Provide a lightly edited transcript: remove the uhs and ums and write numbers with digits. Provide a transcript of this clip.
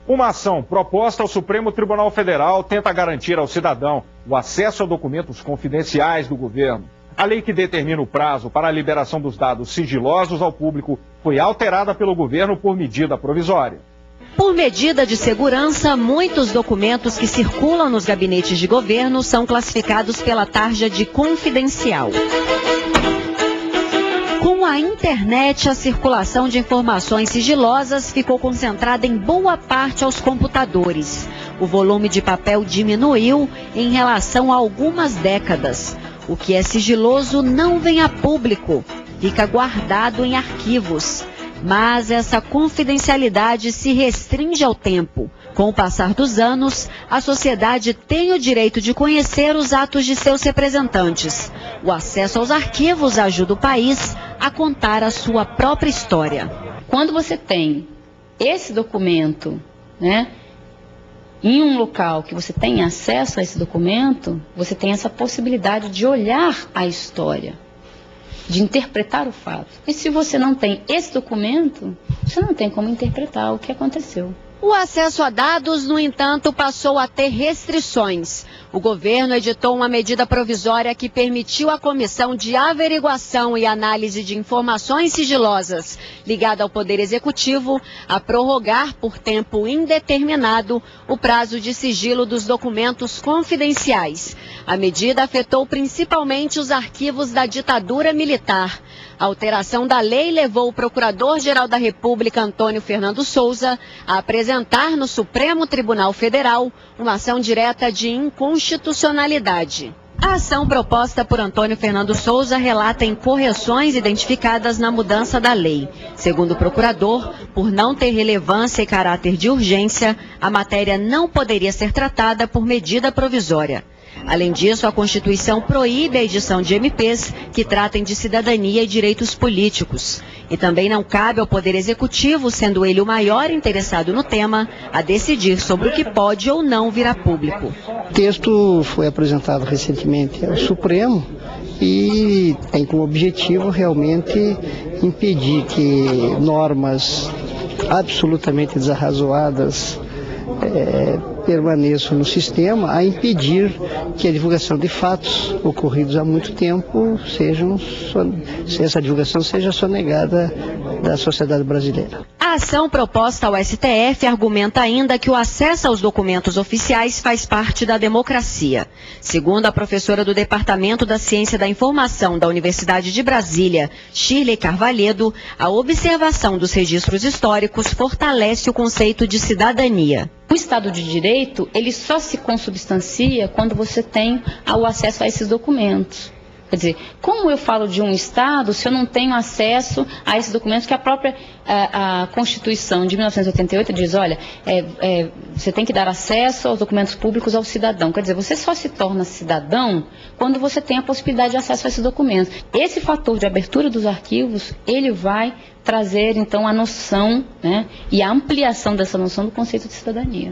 Uma ação proposta ao Supremo Tribunal Federal tenta garantir ao cidadão o acesso a documentos confidenciais do governo. A lei que determina o prazo para a liberação dos dados sigilosos ao público foi alterada pelo governo por medida provisória. Por medida de segurança, muitos documentos que circulam nos gabinetes de governo são classificados pela tarja de confidencial. Com a internet, a circulação de informações sigilosas ficou concentrada em boa parte aos computadores. O volume de papel diminuiu em relação a algumas décadas. O que é sigiloso não vem a público, fica guardado em arquivos. Mas essa confidencialidade se restringe ao tempo. Com o passar dos anos, a sociedade tem o direito de conhecer os atos de seus representantes. O acesso aos arquivos ajuda o país a contar a sua própria história. Quando você tem esse documento, em um local que você tem acesso a esse documento, você tem essa possibilidade de olhar a história, de interpretar o fato. E se você não tem esse documento, você não tem como interpretar o que aconteceu. O acesso a dados, no entanto, passou a ter restrições. O governo editou uma medida provisória que permitiu à Comissão de Averiguação e Análise de Informações Sigilosas, ligada ao Poder Executivo, a prorrogar por tempo indeterminado o prazo de sigilo dos documentos confidenciais. A medida afetou principalmente os arquivos da ditadura militar. A alteração da lei levou o Procurador-Geral da República, Antônio Fernando Souza, a apresentar no Supremo Tribunal Federal uma ação direta de inconstitucionalidade. A ação proposta por Antônio Fernando Souza relata incorreções identificadas na mudança da lei. Segundo o procurador, por não ter relevância e caráter de urgência, a matéria não poderia ser tratada por medida provisória. Além disso, a Constituição proíbe a edição de MPs que tratem de cidadania e direitos políticos. E também não cabe ao Poder Executivo, sendo ele o maior interessado no tema, a decidir sobre o que pode ou não vir a público. O texto foi apresentado recentemente ao Supremo e tem como objetivo realmente impedir que normas absolutamente desarrazoadas permaneçam no sistema, a impedir que a divulgação de fatos ocorridos há muito tempo essa divulgação seja sonegada da sociedade brasileira. A ação proposta ao STF argumenta ainda que o acesso aos documentos oficiais faz parte da democracia. Segundo a professora do Departamento da Ciência da Informação da Universidade de Brasília, Shirley Carvalhedo, a observação dos registros históricos fortalece o conceito de cidadania. O Estado de Direito, ele só se consubstancia quando você tem o acesso a esses documentos. Quer dizer, como eu falo de um Estado se eu não tenho acesso a esses documentos que a própria a Constituição de 1988 diz, olha, você tem que dar acesso aos documentos públicos ao cidadão. Quer dizer, você só se torna cidadão quando você tem a possibilidade de acesso a esses documentos. Esse fator de abertura dos arquivos, ele vai trazer, então, a noção, e a ampliação dessa noção do conceito de cidadania.